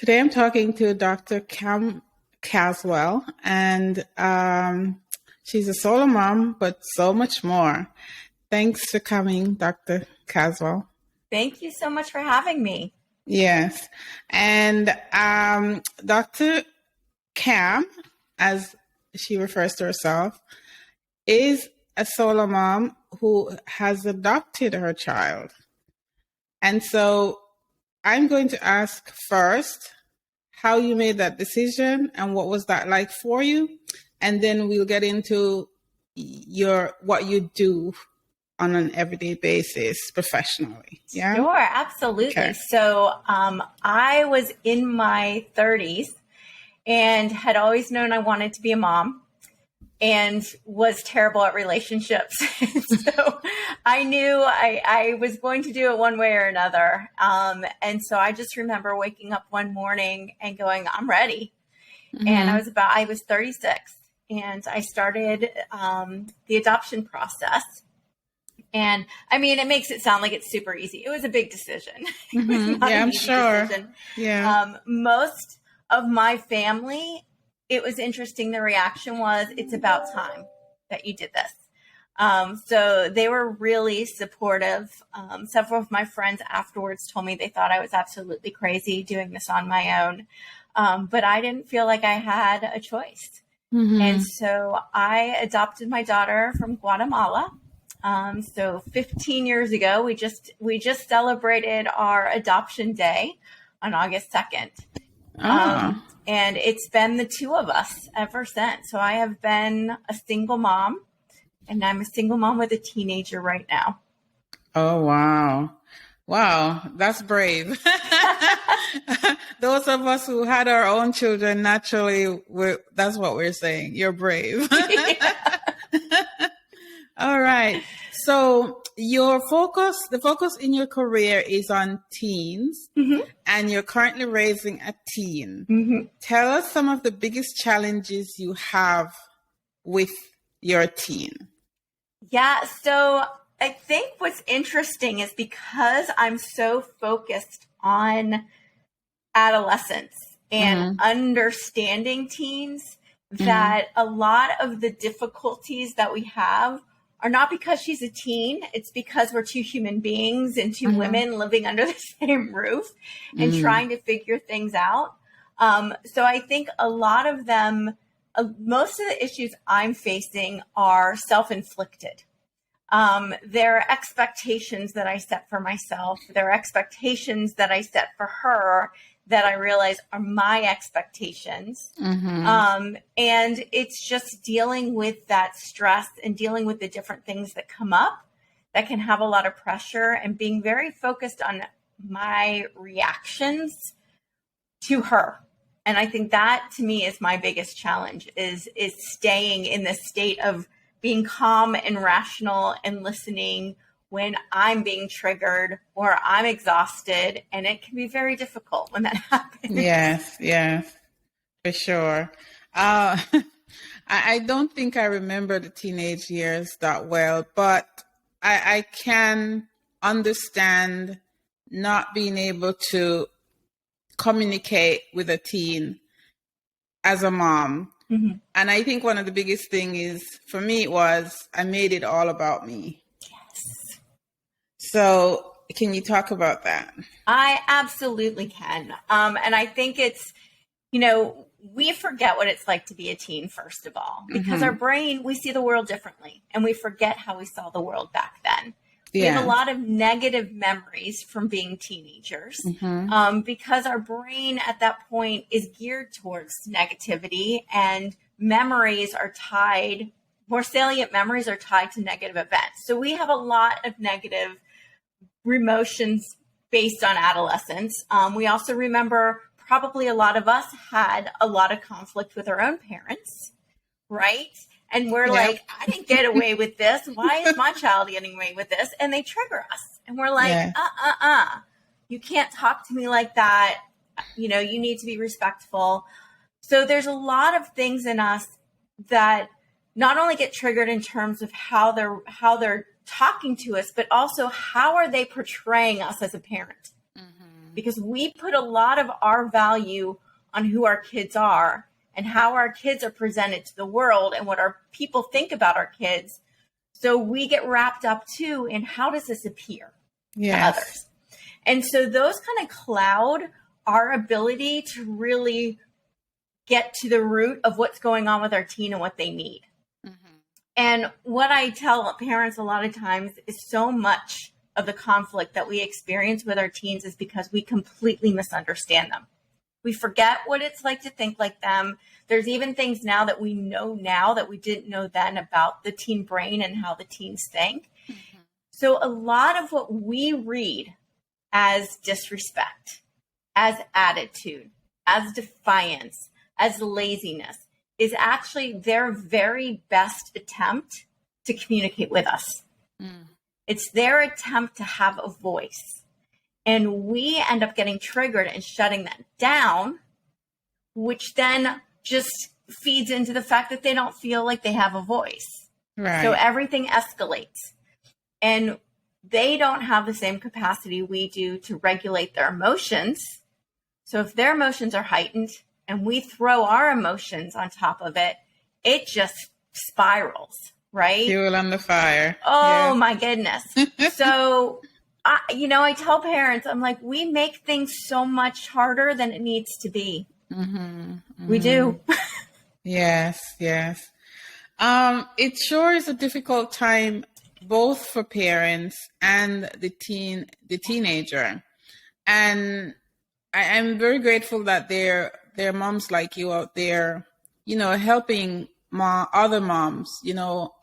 Today I'm talking to Dr. Caswell, and she's a solo mom, but so much more. Thanks for coming, Dr. Caswell. Thank you so much for having me. Yes. And Dr. Cam, as she refers to herself, is a solo mom who has adopted her child. And so I'm going to ask first how you made that decision and what was that like for you? And then we'll get into what you do on an everyday basis professionally. Yeah. Sure, absolutely. Okay. So I was in my 30s and had always known I wanted to be a mom and was terrible at relationships. So I knew I was going to do it one way or another. And so I just remember waking up one morning and going, I'm ready. Mm-hmm. And I was 36 and I started the adoption process. And I mean, it makes it sound like it's super easy. It was a big decision. Mm-hmm. It was not an easy decision. Yeah. Most of my family, it was interesting. The reaction was, it's about time that you did this. So they were really supportive. Several of my friends afterwards told me they thought I was absolutely crazy doing this on my own. But I didn't feel like I had a choice. Mm-hmm. And so I adopted my daughter from Guatemala. So 15 years ago, we just celebrated our adoption day on August 2nd. And it's been the two of us ever since. So I have been a single mom, and I'm a single mom with a teenager right now. Oh, wow. Wow, that's brave. Those of us who had our own children, naturally, that's what we're saying. You're brave. All right. So the focus in your career is on teens, mm-hmm. and you're currently raising a teen. Mm-hmm. Tell us some of the biggest challenges you have with your teen. Yeah. So I think what's interesting is because I'm so focused on adolescence and mm-hmm. understanding teens, that mm-hmm. a lot of the difficulties that we have are not because she's a teen. It's because we're two human beings and two mm-hmm. women living under the same roof and mm-hmm. trying to figure things out. So I think a lot of them, most of the issues I'm facing are self-inflicted. There are expectations that I set for myself. There are expectations that I set for her that I realize are my expectations. Mm-hmm. And it's just dealing with that stress and dealing with the different things that come up that can have a lot of pressure, and being very focused on my reactions to her. And I think that to me is my biggest challenge is staying in this state of being calm and rational and listening when I'm being triggered or I'm exhausted. And it can be very difficult when that happens. Yes, for sure. I don't think I remember the teenage years that well, but I can understand not being able to communicate with a teen as a mom. Mm-hmm. And I think one of the biggest thing is, for me, it was I made it all about me. Yes. So can you talk about that? I absolutely can. And I think it's, we forget what it's like to be a teen, first of all, because mm-hmm. our brain, we see the world differently, and we forget how we saw the world back then. We have a lot of negative memories from being teenagers, mm-hmm. Because our brain at that point is geared towards negativity, and more salient memories are tied to negative events. So we have a lot of negative emotions based on adolescence. We also remember, probably a lot of us had a lot of conflict with our own parents, right? And we're like, I didn't get away with this. Why is my child getting away with this? And they trigger us. And we're like, you can't talk to me like that. You need to be respectful. So there's a lot of things in us that not only get triggered in terms of how they're talking to us, but also how are they portraying us as a parent? Mm-hmm. because we put a lot of our value on who our kids are and how our kids are presented to the world and what our people think about our kids. So we get wrapped up too in how does this appear to others? And so those kind of cloud our ability to really get to the root of what's going on with our teen and what they need. And what I tell parents a lot of times is so much of the conflict that we experience with our teens is because we completely misunderstand them. We forget what it's like to think like them. There's even things now that we know now that we didn't know then about the teen brain and how the teens think. So a lot of what we read as disrespect, as attitude, as defiance, as laziness is actually their very best attempt to communicate with us. It's their attempt to have a voice. And we end up getting triggered and shutting that down, which then just feeds into the fact that they don't feel like they have a voice. Right. So everything escalates. And they don't have the same capacity we do to regulate their emotions. So if their emotions are heightened and we throw our emotions on top of it, it just spirals, right? Fuel on the fire. Oh, my goodness. So, I tell parents, I'm like, we make things so much harder than it needs to be. We do. Yes. It sure is a difficult time, both for parents and the teenager. And I'm very grateful that there are moms like you out there, helping other moms,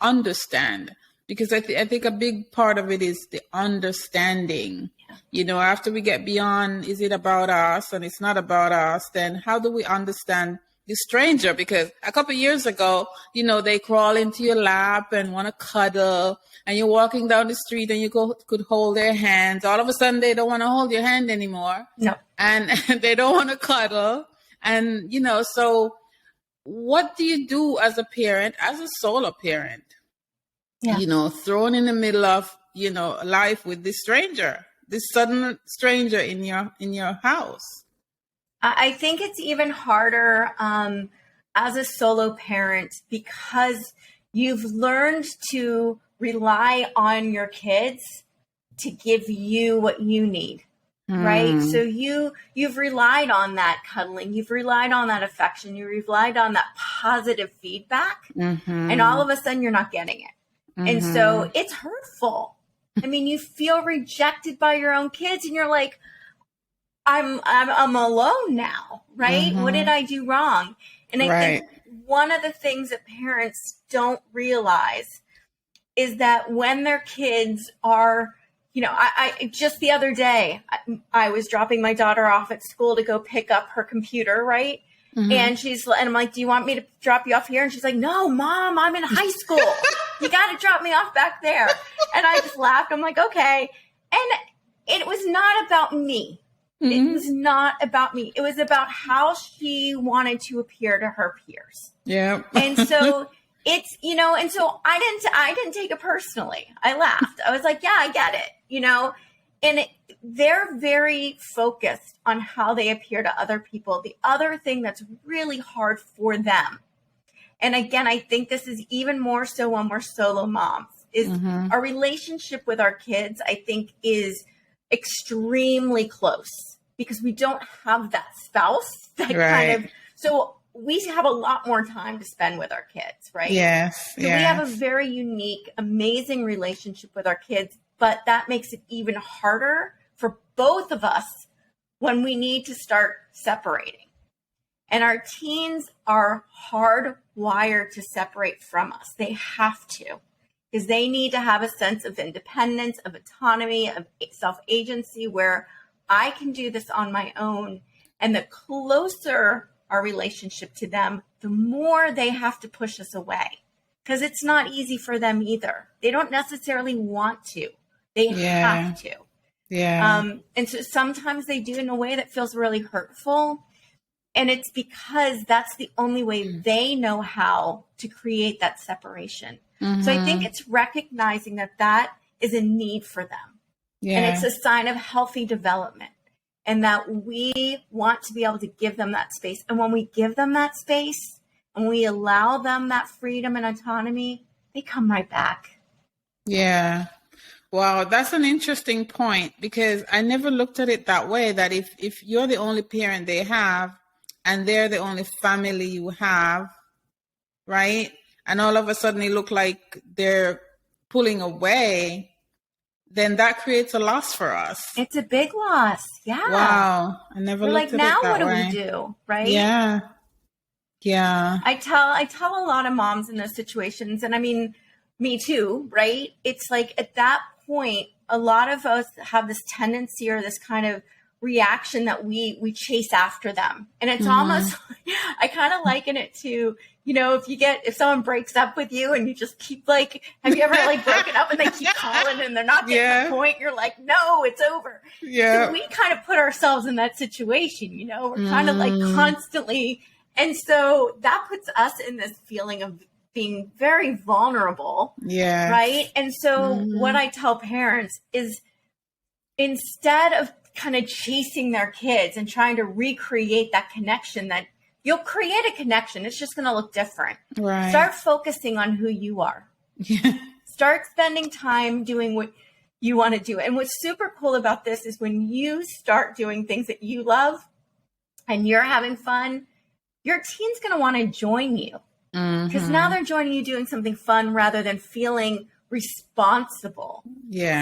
understand. Because I think a big part of it is the understanding. After we get beyond, is it about us and it's not about us, then how do we understand the stranger? Because a couple of years ago, they crawl into your lap and want to cuddle, and you're walking down the street and you could hold their hands. All of a sudden, they don't want to hold your hand anymore. No. And they don't want to cuddle. And, so what do you do as a parent, as a solo parent? Yeah. Thrown in the middle of, life with this stranger, this sudden stranger in your house. I think it's even harder as a solo parent because you've learned to rely on your kids to give you what you need, right? So you've relied on that cuddling, you've relied on that affection, you relied on that positive feedback, and all of a sudden you're not getting it. And so it's hurtful. I mean, you feel rejected by your own kids and you're like, I'm alone now, right? What did I do wrong? And I think one of the things that parents don't realize is that when their kids are, I just the other day, I was dropping my daughter off at school to go pick up her computer, right? And I'm like, do you want me to drop you off here? And she's like, no, Mom, I'm in high school. You got to drop me off back there. And I just laughed. I'm like, okay. And it was not about me. It was not about me. It was about how she wanted to appear to her peers. Yeah. And so it's, and so I didn't take it personally. I laughed. I was like, yeah, I get it, and they're very focused on how they appear to other people. The other thing that's really hard for them, and again, I think this is even more so when we're solo moms, is our relationship with our kids, I think, is extremely close because we don't have that spouse that kind of, so we have a lot more time to spend with our kids, right? Yes. So we have a very unique, amazing relationship with our kids, but that makes it even harder for both of us when we need to start separating. And our teens are hardwired to separate from us. They have to, because they need to have a sense of independence, of autonomy, of self-agency, where I can do this on my own. And the closer our relationship to them, the more they have to push us away, because it's not easy for them either. They don't necessarily want to. They have to. Yeah. And so sometimes they do in a way that feels really hurtful. And it's because that's the only way they know how to create that separation. So I think it's recognizing that that is a need for them. Yeah. And it's a sign of healthy development. and that we want to be able to give them that space. And when we give them that space and we allow them that freedom and autonomy, they come right back. Yeah. Wow, that's an interesting point, because I never looked at it that way, that if you're the only parent they have and they're the only family you have, right? And all of a sudden it look like they're pulling away, then that creates a loss for us. It's a big loss. Yeah. Wow. I never We're looked like, at now it that what way. do we do? Right? Yeah. Yeah. I tell a lot of moms in those situations, and I mean, me too, right? It's like at that point, a lot of us have this tendency or this kind of reaction that we chase after them. And it's almost, I kind of liken it to, you know, if someone breaks up with you and you just keep like, have you ever like broken up and they keep calling and they're not getting the point? You're like, no, it's over. Yeah. So we kind of put ourselves in that situation, you know, we're kind of like constantly. And so that puts us in this feeling of being very vulnerable. Yeah. Right. And so what I tell parents is, instead of kind of chasing their kids and trying to recreate that connection, that you'll create a connection, it's just going to look different. Right. Start focusing on who you are. Yeah. Start spending time doing what you want to do. And what's super cool about this is when you start doing things that you love and you're having fun, your teen's going to want to join you, because now they're joining you doing something fun rather than feeling responsible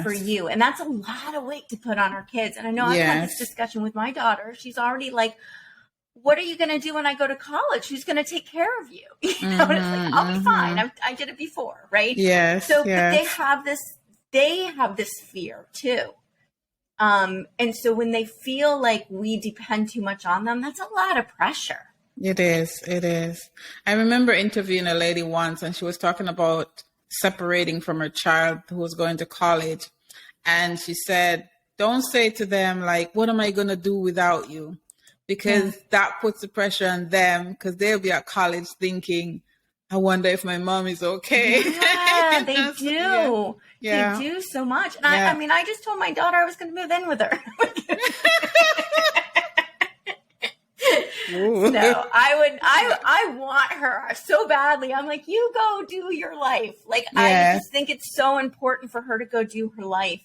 for you. And that's a lot of weight to put on our kids. And I know I've had this discussion with my daughter. She's already like, what are you going to do when I go to college? Who's going to take care of you? You know, and it's like, I'll be fine. I did it before. Right. Yes. So but they have this fear too. And so when they feel like we depend too much on them, that's a lot of pressure. It is. It is. I remember interviewing a lady once, and she was talking about separating from her child who was going to college. And she said, don't say to them, like, what am I going to do without you? Because that puts the pressure on them, because they'll be at college thinking, I wonder if my mom is okay. Yeah, they do. Yeah. They do so much. And I mean, I just told my daughter I was going to move in with her. No, I want her so badly. I'm like, you go do your life. Like, I just think it's so important for her to go do her life.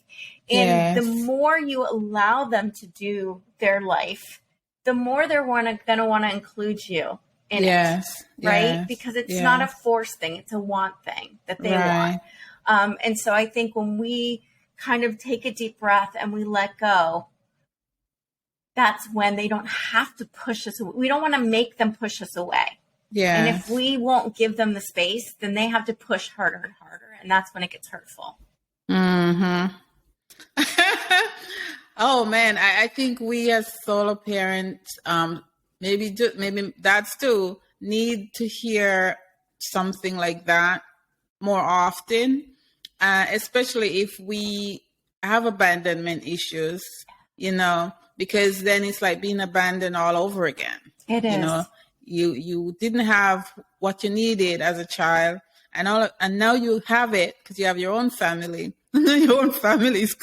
And the more you allow them to do their life, the more they're going to want to include you in it. Right? Because it's not a force thing. It's a want thing that they want. And so I think when we kind of take a deep breath and we let go, that's when they don't have to push us away. We don't want to make them push us away. Yeah. And if we won't give them the space, then they have to push harder and harder. And that's when it gets hurtful. Oh, man. I think we as solo parents, maybe dads too, need to hear something like that more often, especially if we have abandonment issues, you know, because then it's like being abandoned all over again. It is. You know, you didn't have what you needed as a child, and now you have it because you have your own family. Your own family is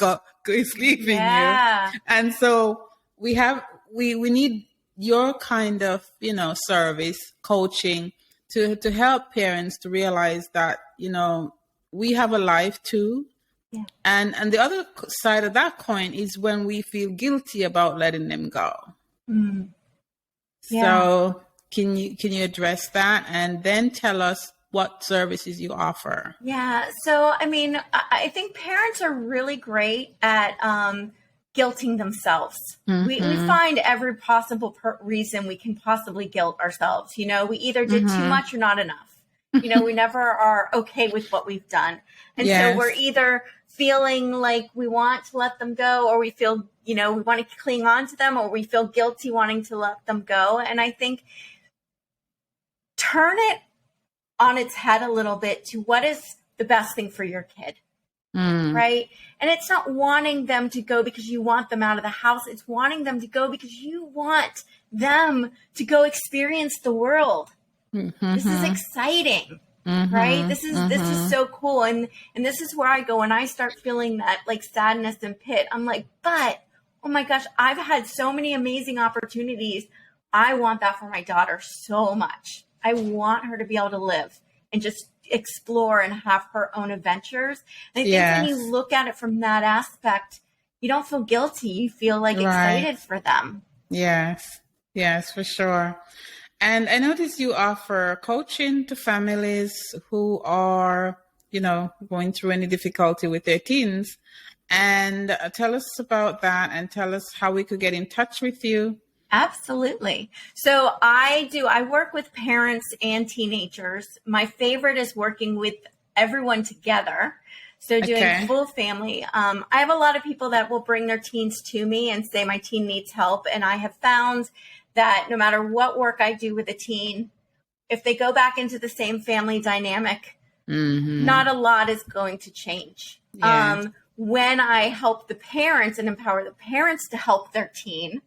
leaving you, and so we need your kind of, you know, service, coaching to help parents to realize that, you know, we have a life too. Yeah. And the other side of that coin is when we feel guilty about letting them go. So can you address that and then tell us what services you offer? Yeah. So, I mean, I think parents are really great at guilting themselves. We find every possible reason we can possibly guilt ourselves. You know, we either did too much or not enough. You know, we never are okay with what we've done. And so we're either feeling like we want to let them go, or we feel, you know, we want to cling on to them, or we feel guilty wanting to let them go. And I think turn it on its head a little bit to what is the best thing for your kid. Right. And it's not wanting them to go because you want them out of the house. It's wanting them to go because you want them to go experience the world. This is exciting. Right. This is so cool. And this is where I go when I start feeling that like sadness and pit. I'm like, but oh my gosh, I've had so many amazing opportunities. I want that for my daughter so much. I want her to be able to live and just explore and have her own adventures. And I think when you look at it from that aspect, you don't feel guilty. You feel like excited for them. Yes, for sure. And I notice you offer coaching to families who are, going through any difficulty with their teens. And tell us about that and tell us how we could get in touch with you. Absolutely. So I work with parents and teenagers. My favorite is working with everyone together. So doing full family. I have a lot of people that will bring their teens to me and say, my teen needs help. And I have found that no matter what work I do with a teen, if they go back into the same family dynamic, not a lot is going to change. Yeah. When I help the parents and empower the parents to help their teen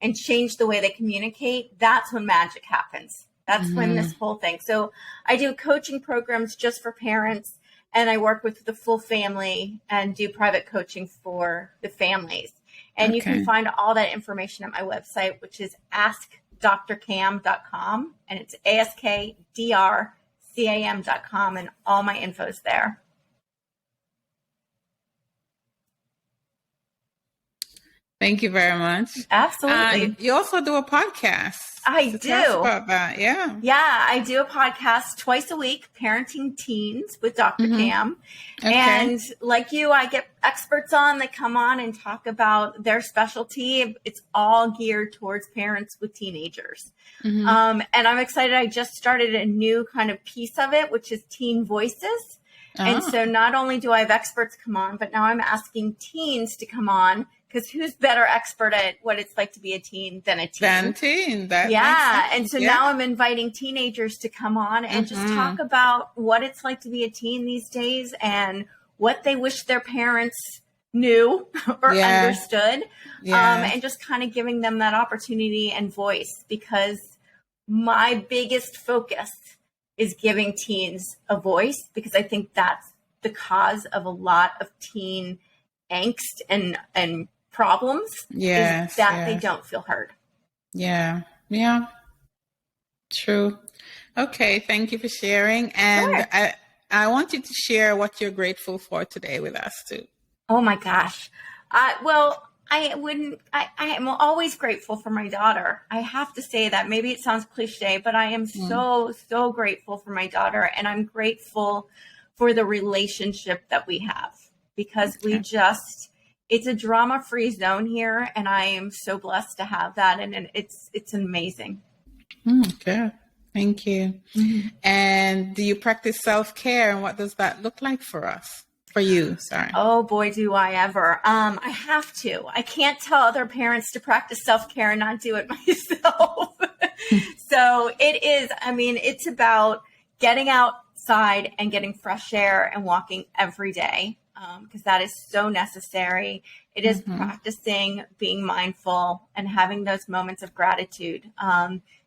and change the way they communicate, that's when magic happens. That's when this whole thing. So I do coaching programs just for parents, and I work with the full family and do private coaching for the families. And you can find all that information at my website, which is askdrcam.com, and it's askdrcam.com, and all my info's there. Thank you very much. Absolutely. You also do a podcast. I do. Tell us about that. Yeah. Yeah, I do a podcast twice a week, Parenting Teens with Dr. Cam. And like you, I get experts on that come on and talk about their specialty. It's all geared towards parents with teenagers. And I'm excited. I just started a new kind of piece of it, which is Teen Voices. And so not only do I have experts come on, but now I'm asking teens to come on, because who's better expert at what it's like to be a teen than a teen? And so now I'm inviting teenagers to come on and just talk about what it's like to be a teen these days and what they wish their parents knew or understood. And just kind of giving them that opportunity and voice, because my biggest focus is giving teens a voice, because I think that's the cause of a lot of teen angst and problems, is that they don't feel heard. Yeah. True. Okay. Thank you for sharing. And I want you to share what you're grateful for today with us too. Oh my gosh. I am always grateful for my daughter. I have to say that. Maybe it sounds cliche, but I am so grateful for my daughter. And I'm grateful for the relationship that we have, because it's a drama-free zone here. And I am so blessed to have that. And it's amazing. Okay. Thank you. And do you practice self-care, and what does that look like for us? For you, sorry. Oh boy, do I ever. I have to. I can't tell other parents to practice self-care and not do it myself. So it's about getting outside and getting fresh air and walking every day, because that is so necessary. It is practicing being mindful and having those moments of gratitude,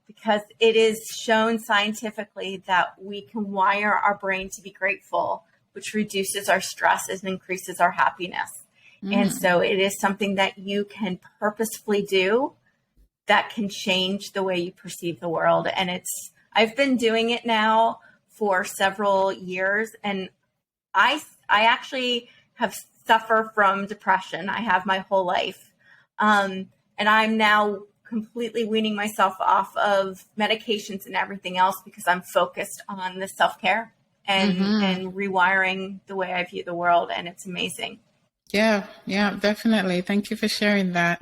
because it is shown scientifically that we can wire our brain to be grateful, which reduces our stress and increases our happiness. And so it is something that you can purposefully do that can change the way you perceive the world. And I've been doing it now for several years, and I actually have suffered from depression. I have my whole life. And I'm now completely weaning myself off of medications and everything else, because I'm focused on the self-care and rewiring the way I view the world. And it's amazing. Yeah, definitely. Thank you for sharing that,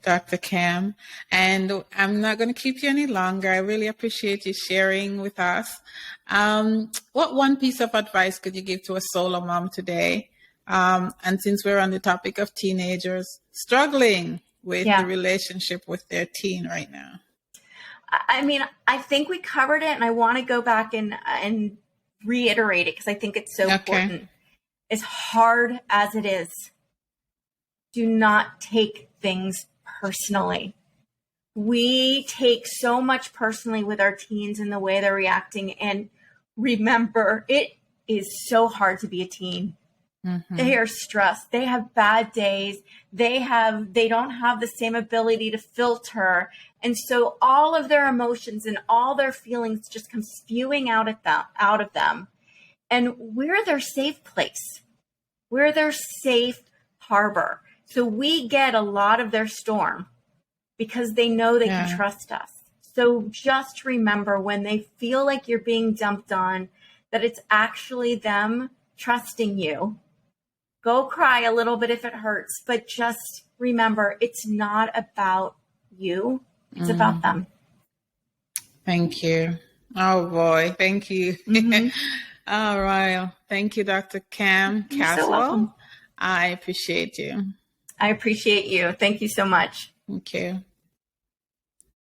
Dr. Cam. And I'm not going to keep you any longer. I really appreciate you sharing with us. What one piece of advice could you give to a solo mom today? And since we're on the topic of teenagers struggling with the relationship with their teen right now. I think we covered it, and I want to go back and reiterate it, because I think it's so important. As hard as it is, do not take things personally. We take so much personally with our teens and the way they're reacting. And remember, it is so hard to be a teen. They are stressed. They have bad days. They don't have the same ability to filter. And so all of their emotions and all their feelings just come spewing out of them. And we're their safe place. We're their safe harbor. So we get a lot of their storm because they know they can trust us. So just remember, when they feel like you're being dumped on, that it's actually them trusting you. Go cry a little bit if it hurts, but just remember, it's not about you. It's about them. Thank you. Oh boy. Thank you. All right. Thank you, Dr. Cam Caswell. You're so welcome. I appreciate you. I appreciate you. Thank you so much. Thank you.